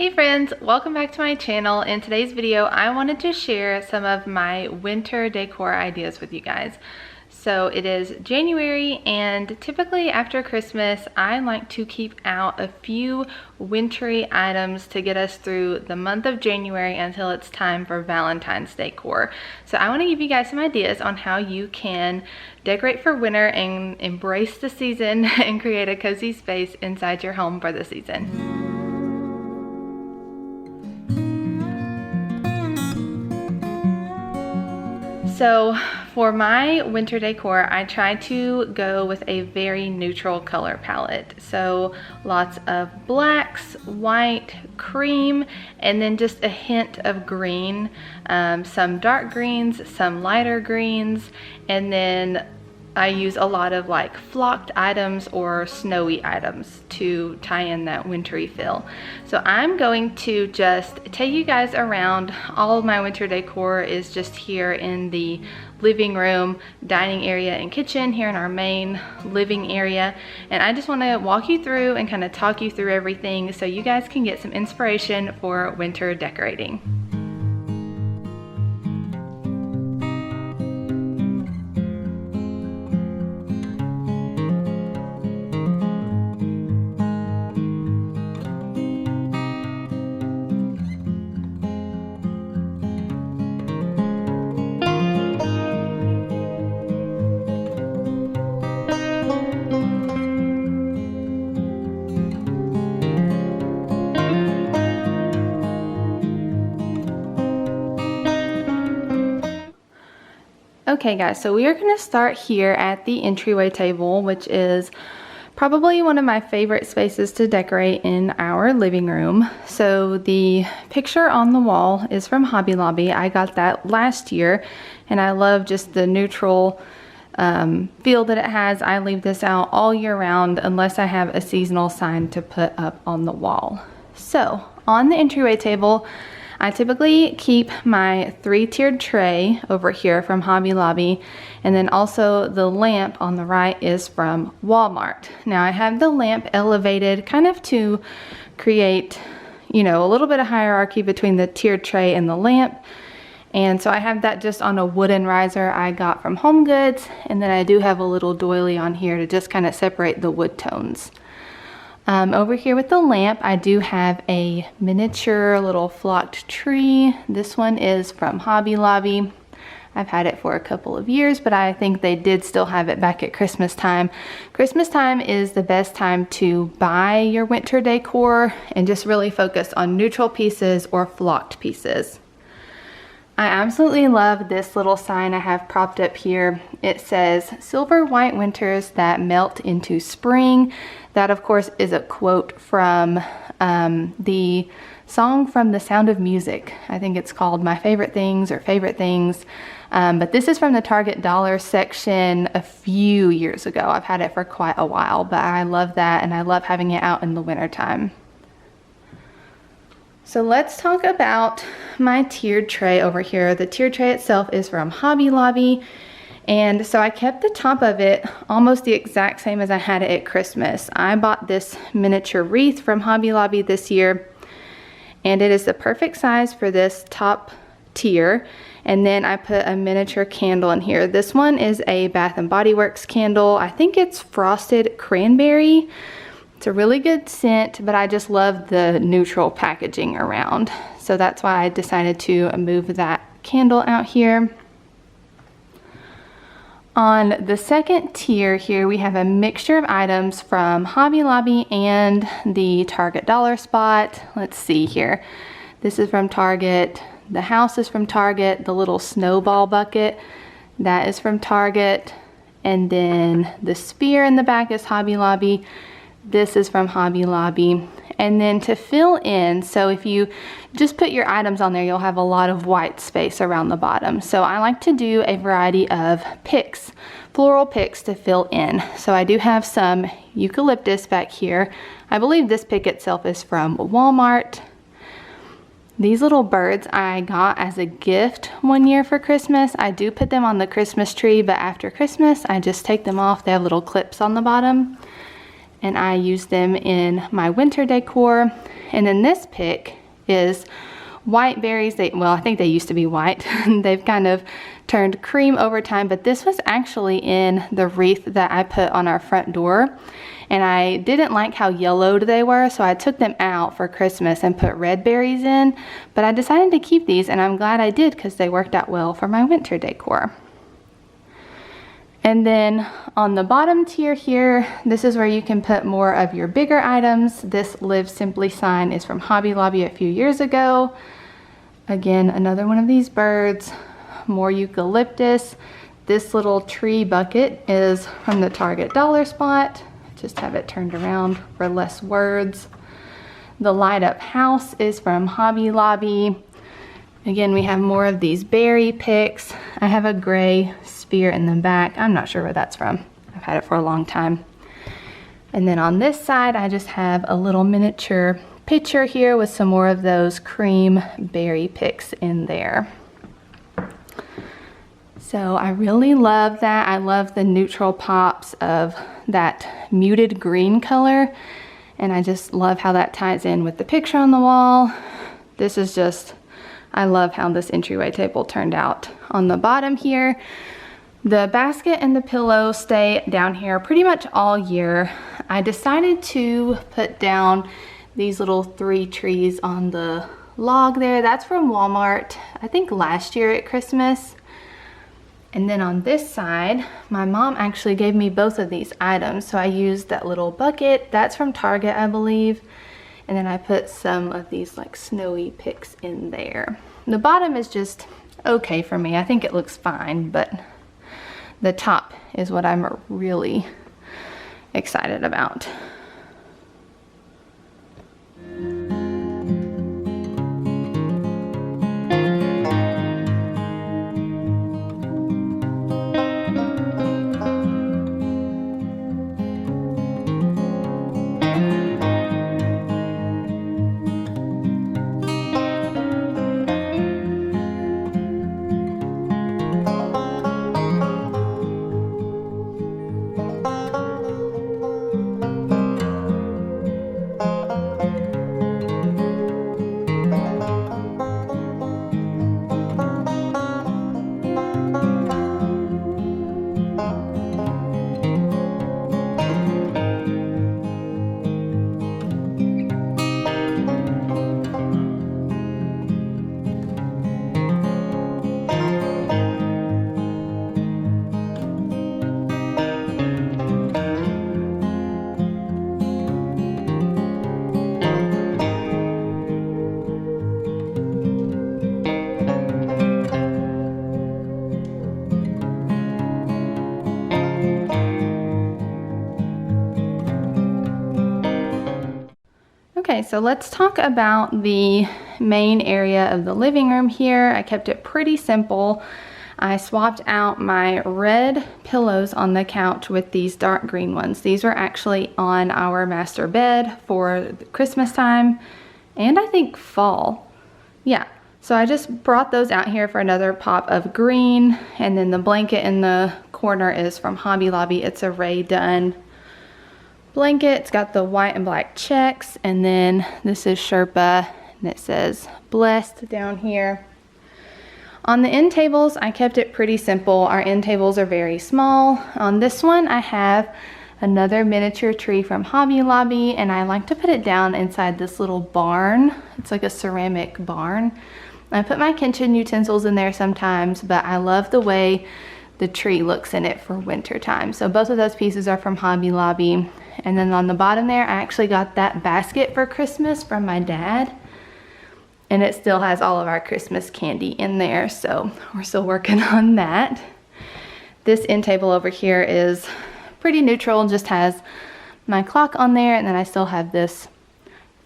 Hey friends, welcome back to my channel. In today's video, I wanted to share some of my winter decor ideas with you guys. So it is January, and typically after Christmas, I like to keep out a few wintry items to get us through the month of January until it's time for Valentine's decor. So I want to give you guys some ideas on how you can decorate for winter and embrace the season and create a cozy space inside your home for the season. So for my winter decor, I try to go with a very neutral color palette. So lots of blacks, white, cream, and then just a hint of green, some dark greens, some lighter greens, and then I use a lot of like flocked items or snowy items to tie in that wintry feel. So I'm going to just take you guys around. All of my winter decor is just here in the living room, dining area, and kitchen here in our main living area. And I just want to walk you through and kind of talk you through everything so you guys can get some inspiration for winter decorating. Okay guys, so we are going to start here at the entryway table, which is probably one of my favorite spaces to decorate in our living room. So the picture on the wall is from Hobby Lobby. I got that last year and I love just the neutral feel that it has. I leave this out all year round unless I have a seasonal sign to put up on the wall. So on the entryway table, I typically keep my 3-tiered tray over here from Hobby Lobby, and then also the lamp on the right is from Walmart. Now I have the lamp elevated kind of to create, you know, a little bit of hierarchy between the tiered tray and the lamp. And so I have that just on a wooden riser I got from Home Goods, and then I do have a little doily on here to just kind of separate the wood tones. Over here with the lamp, I do have a miniature little flocked tree. This one is from Hobby Lobby. I've had it for a couple of years, but I think they did still have it back at Christmas time. Christmas time is the best time to buy your winter decor and just really focus on neutral pieces or flocked pieces. I absolutely love this little sign I have propped up here. It says, "Silver white winters that melt into spring." That of course is a quote from the song from The Sound of Music. I think it's called My Favorite Things or Favorite Things. But this is from the Target dollar section a few years ago. I've had it for quite a while, but I love that and I love having it out in the winter time. So let's talk about my tiered tray over here. The tiered tray itself is from Hobby Lobby. And so I kept the top of it almost the exact same as I had it at Christmas. I bought this miniature wreath from Hobby Lobby this year, and it is the perfect size for this top tier. And then I put a miniature candle in here. This one is a Bath & Body Works candle. I think it's frosted cranberry. It's a really good scent, but I just love the neutral packaging around. So that's why I decided to move that candle out here. On the second tier here, we have a mixture of items from Hobby Lobby and the Target dollar spot. Let's see here. This is from Target. The house is from Target. The little snowball bucket, that is from Target. And then the sphere in the back is Hobby Lobby. This is from Hobby Lobby. And then to fill in, so if you just put your items on there, you'll have a lot of white space around the bottom. So I like to do a variety of picks, floral picks to fill in. So I do have some eucalyptus back here. I believe this pick itself is from Walmart. These little birds I got as a gift one year for Christmas. I do put them on the Christmas tree, but after Christmas, I just take them off. They have little clips on the bottom. and I use them in my winter decor. And then this pick is white berries. Well, I think they used to be white. They've kind of turned cream over time, but this was actually in the wreath that I put on our front door. And I didn't like how yellowed they were, so I took them out for Christmas and put red berries in. But I decided to keep these, and I'm glad I did because they worked out well for my winter decor. And then on the bottom tier here, this is where you can put more of your bigger items. This Live Simply sign is from Hobby Lobby a few years ago. Again, another one of these birds, more eucalyptus. This little tree bucket is from the Target dollar spot. Just have it turned around for less words. The light up house is from Hobby Lobby. Again, we have more of these berry picks. I have a gray sphere in the back. I'm not sure where that's from. I've had it for a long time. And then on this side, I just have a little miniature pitcher here with some more of those cream berry picks in there. So I really love that. I love the neutral pops of that muted green color. And I just love how that ties in with the picture on the wall. This is just, I love how this entryway table turned out. On the bottom here, the basket and the pillow stay down here pretty much all year. I decided to put down these little 3 trees on the log there. That's from Walmart, I think last year at Christmas. And then on this side, my mom actually gave me both of these items. So I used that little bucket. That's from Target, I believe. And then I put some of these like snowy picks in there. The bottom is just okay for me. I think it looks fine, but the top is what I'm really excited about. Okay, so let's talk about the main area of the living room here. I kept it pretty simple. I swapped out my red pillows on the couch with these dark green ones. These were actually on our master bed for Christmas time and I think fall. Yeah, so I just brought those out here for another pop of green, and then the blanket in the corner is from Hobby Lobby. It's a Ray Dunn blanket. It's got the white and black checks, and then this is Sherpa and it says blessed down here. On the end tables, I kept it pretty simple. Our end tables are very small. On this one, I have another miniature tree from Hobby Lobby, and I like to put it down inside this little barn. It's like a ceramic barn. I put my kitchen utensils in there sometimes, but I love the way the tree looks in it for winter time. So both of those pieces are from Hobby Lobby. And then on the bottom there, I actually got that basket for Christmas from my dad. And it still has all of our Christmas candy in there, so we're still working on that. This end table over here is pretty neutral, just has my clock on there, and then I still have this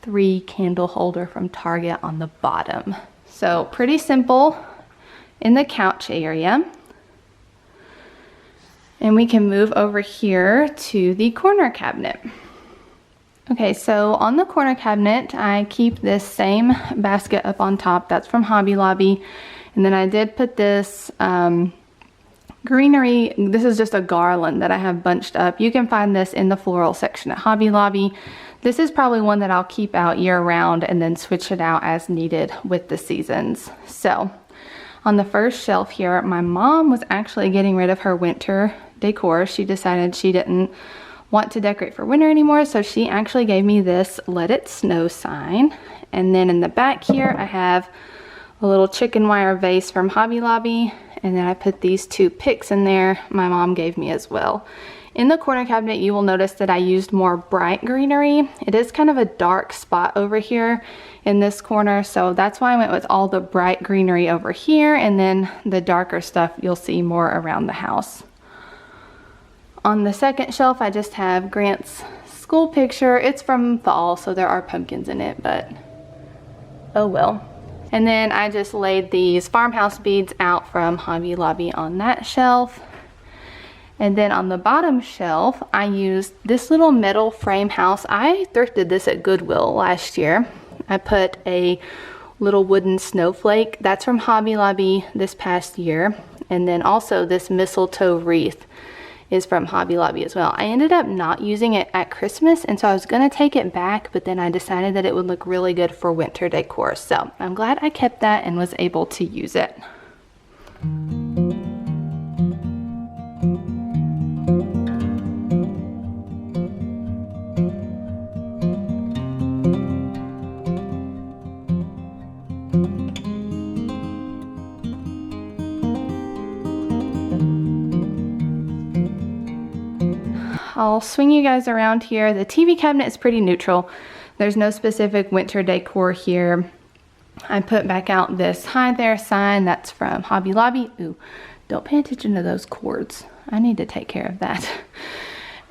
3 candle holder from Target on the bottom. So pretty simple in the couch area. And we can move over here to the corner cabinet. Okay, so on the corner cabinet, I keep this same basket up on top. That's from Hobby Lobby. And then I did put this greenery. This is just a garland that I have bunched up. You can find this in the floral section at Hobby Lobby. This is probably one that I'll keep out year round and then switch it out as needed with the seasons. So on the first shelf here, my mom was actually getting rid of her winter decor. She decided she didn't want to decorate for winter anymore, so she actually gave me this Let It Snow sign. And then in the back here, I have a little chicken wire vase from Hobby Lobby, and then I put these 2 picks in there my mom gave me as well. In the corner cabinet, you will notice that I used more bright greenery. It is kind of a dark spot over here in this corner, so that's why I went with all the bright greenery over here, and then the darker stuff you'll see more around the house. On the second shelf, I just have Grant's school picture. It's from fall, so there are pumpkins in it, but oh well. And then I just laid these farmhouse beads out from Hobby Lobby on that shelf. And then on the bottom shelf, I used this little metal frame house. I thrifted this at Goodwill last year. I put a little wooden snowflake. That's from Hobby Lobby this past year. And then also this mistletoe wreath is from Hobby Lobby as well. I ended up not using it at Christmas, and so I was gonna take it back, but then I decided that it would look really good for winter decor. So I'm glad I kept that and was able to use it. I'll swing you guys around here. The TV cabinet is pretty neutral. There's no specific winter decor here. I put back out this Hi There sign that's from Hobby Lobby. Ooh, don't pay attention to those cords. I need to take care of that.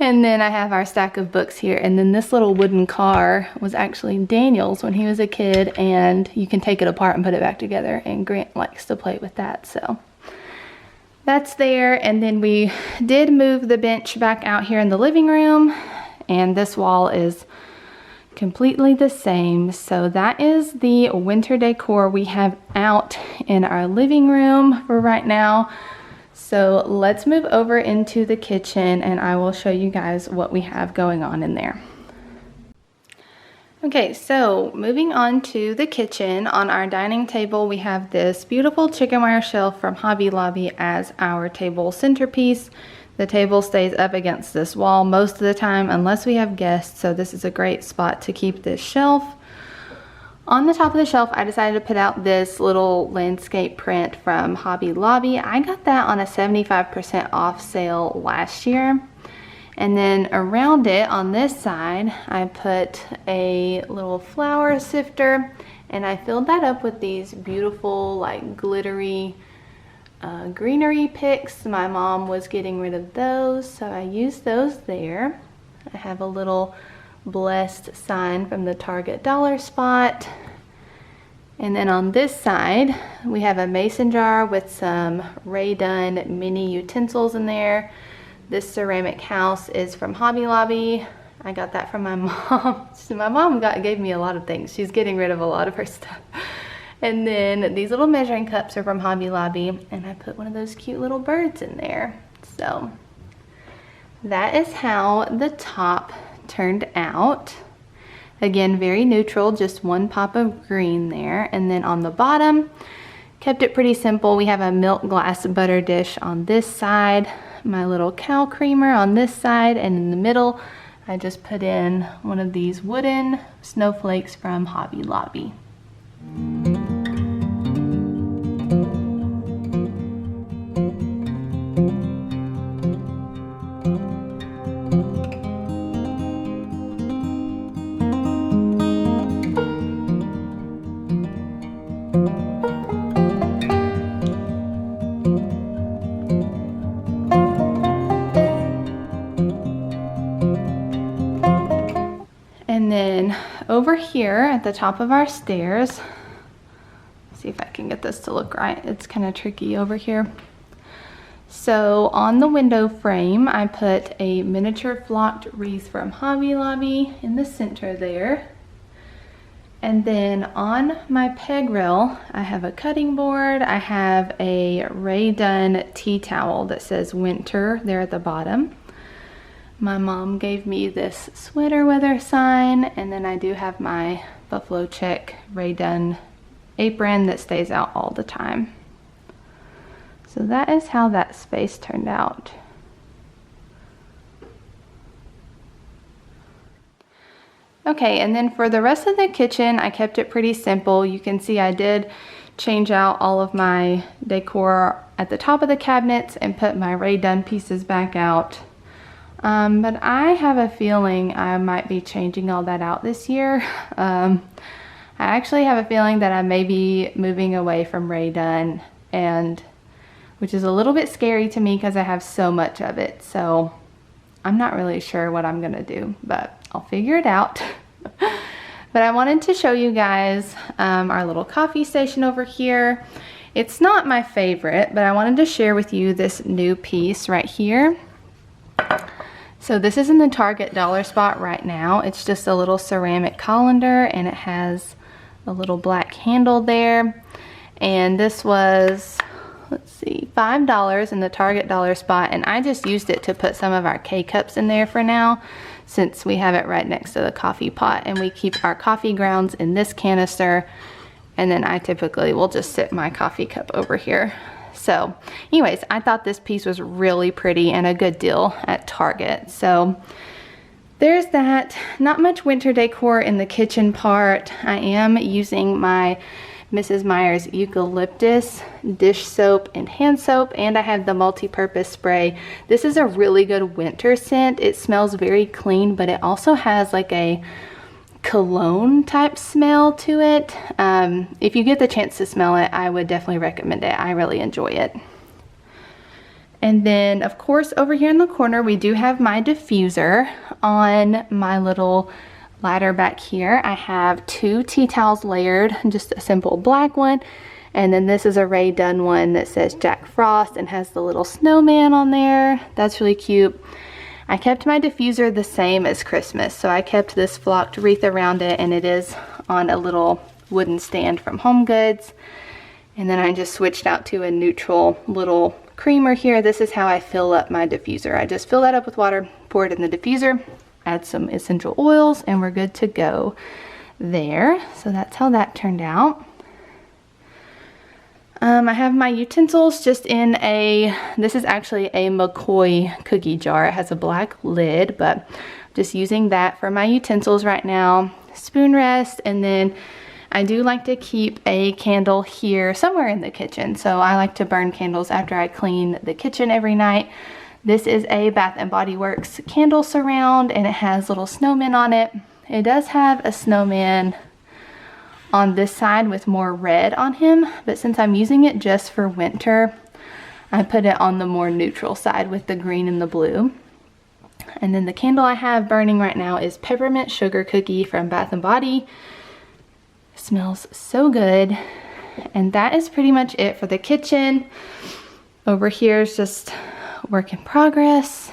And then I have our stack of books here. And then this little wooden car was actually Daniel's when he was a kid, and you can take it apart and put it back together, and Grant likes to play with that, so that's there. And then we did move the bench back out here in the living room, and this wall is completely the same. So that is the winter decor we have out in our living room for right now. So let's move over into the kitchen and I will show you guys what we have going on in there. Okay, so moving on to the kitchen. On our dining table, we have this beautiful chicken wire shelf from Hobby Lobby as our table centerpiece. The table stays up against this wall most of the time unless we have guests, so this is a great spot to keep this shelf. On the top of the shelf, I decided to put out this little landscape print from Hobby Lobby. I got that on a 75% off sale last year. And then around it on this side, I put a little flower sifter, and I filled that up with these beautiful like glittery greenery picks. My mom was getting rid of those, so I used those there. I have a little blessed sign from the Target dollar spot. And then on this side, we have a mason jar with some Ray Dunn mini utensils in there. This ceramic house is from Hobby Lobby. I got that from my mom. My mom gave me a lot of things. She's getting rid of a lot of her stuff. And then these little measuring cups are from Hobby Lobby, and I put one of those cute little birds in there. So that is how the top turned out. Again, very neutral, just one pop of green there. And then on the bottom, kept it pretty simple. We have a milk glass butter dish on this side, my little cow creamer on this side, and in the middle, I just put in one of these wooden snowflakes from Hobby Lobby. And then over here at the top of our stairs, see if I can get this to look right. It's kind of tricky over here. So on the window frame, I put a miniature flocked wreath from Hobby Lobby in the center there. And then on my peg rail, I have a cutting board. I have a Rae Dunn tea towel that says winter there at the bottom. My mom gave me this sweater weather sign, and then I do have my buffalo check Rae Dunn apron that stays out all the time. So that is how that space turned out. Okay, and then for the rest of the kitchen, I kept it pretty simple. You can see I did change out all of my decor at the top of the cabinets and put my Rae Dunn pieces back out. But I have a feeling I might be changing all that out this year. I actually have a feeling that I may be moving away from Rae Dunn, which is a little bit scary to me because I have so much of it. So I'm not really sure what I'm gonna do, but I'll figure it out. But I wanted to show you guys our little coffee station over here. It's not my favorite, but I wanted to share with you this new piece right here. So this is in the Target dollar spot right now. It's just a little ceramic colander, and it has a little black handle there. And this was, let's see, $5 in the Target dollar spot, and I just used it to put some of our K-cups in there for now, since we have it right next to the coffee pot, and we keep our coffee grounds in this canister, and then I typically will just sit my coffee cup over here. So anyways, I thought this piece was really pretty and a good deal at Target. So there's that. Not much winter decor in the kitchen part. I am using my Mrs. Meyer's eucalyptus dish soap and hand soap, and I have the multi-purpose spray. This is a really good winter scent. It smells very clean, but it also has like a cologne type smell to it. If you get the chance to smell it, I would definitely recommend it. I really enjoy it. And then of course over here in the corner we do have my diffuser. On my little ladder back here I have 2 tea towels layered, just a simple black one, and then this is a Rae Dunn one that says Jack Frost and has the little snowman on there. That's really cute. I kept my diffuser the same as Christmas, so I kept this flocked wreath around it, and it is on a little wooden stand from Home Goods. And then I just switched out to a neutral little creamer here. This is how I fill up my diffuser. I just fill that up with water, pour it in the diffuser, add some essential oils, and we're good to go there. So that's how that turned out. I have my utensils just in this is actually a McCoy cookie jar. It has a black lid, but just using that for my utensils right now. Spoon rest, and then I do like to keep a candle here somewhere in the kitchen. So I like to burn candles after I clean the kitchen every night. This is a Bath & Body Works candle surround, and it has little snowmen on it. It does have a snowman on this side with more red on him, but since I'm using it just for winter, I put it on the more neutral side with the green and the blue. And then the candle I have burning right now is Peppermint Sugar Cookie from Bath & Body. It smells so good. And that is pretty much it for the kitchen. Over here is just work in progress.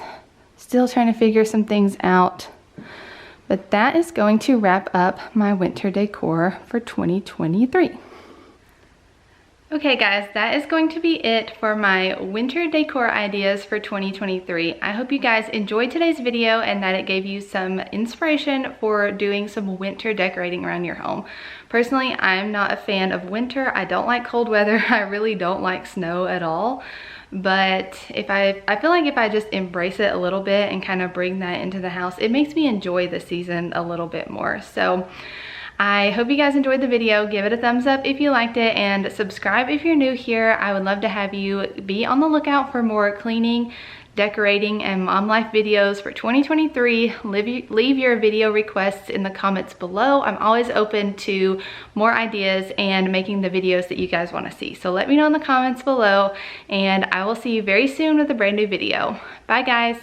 Still trying to figure some things out. But that is going to wrap up my winter decor for 2023. Okay guys, that is going to be it for my winter decor ideas for 2023. I hope you guys enjoyed today's video and that it gave you some inspiration for doing some winter decorating around your home. Personally, I'm not a fan of winter. I don't like cold weather. I really don't like snow at all. But I feel like if I just embrace it a little bit and kind of bring that into the house, it makes me enjoy the season a little bit more. So I hope you guys enjoyed the video. Give it a thumbs up if you liked it, and subscribe if you're new here. I would love to have you be on the lookout for more cleaning, decorating, and mom life videos for 2023. Leave your video requests in the comments below. I'm always open to more ideas and making the videos that you guys want to see. So let me know in the comments below, and I will see you very soon with a brand new video. Bye guys.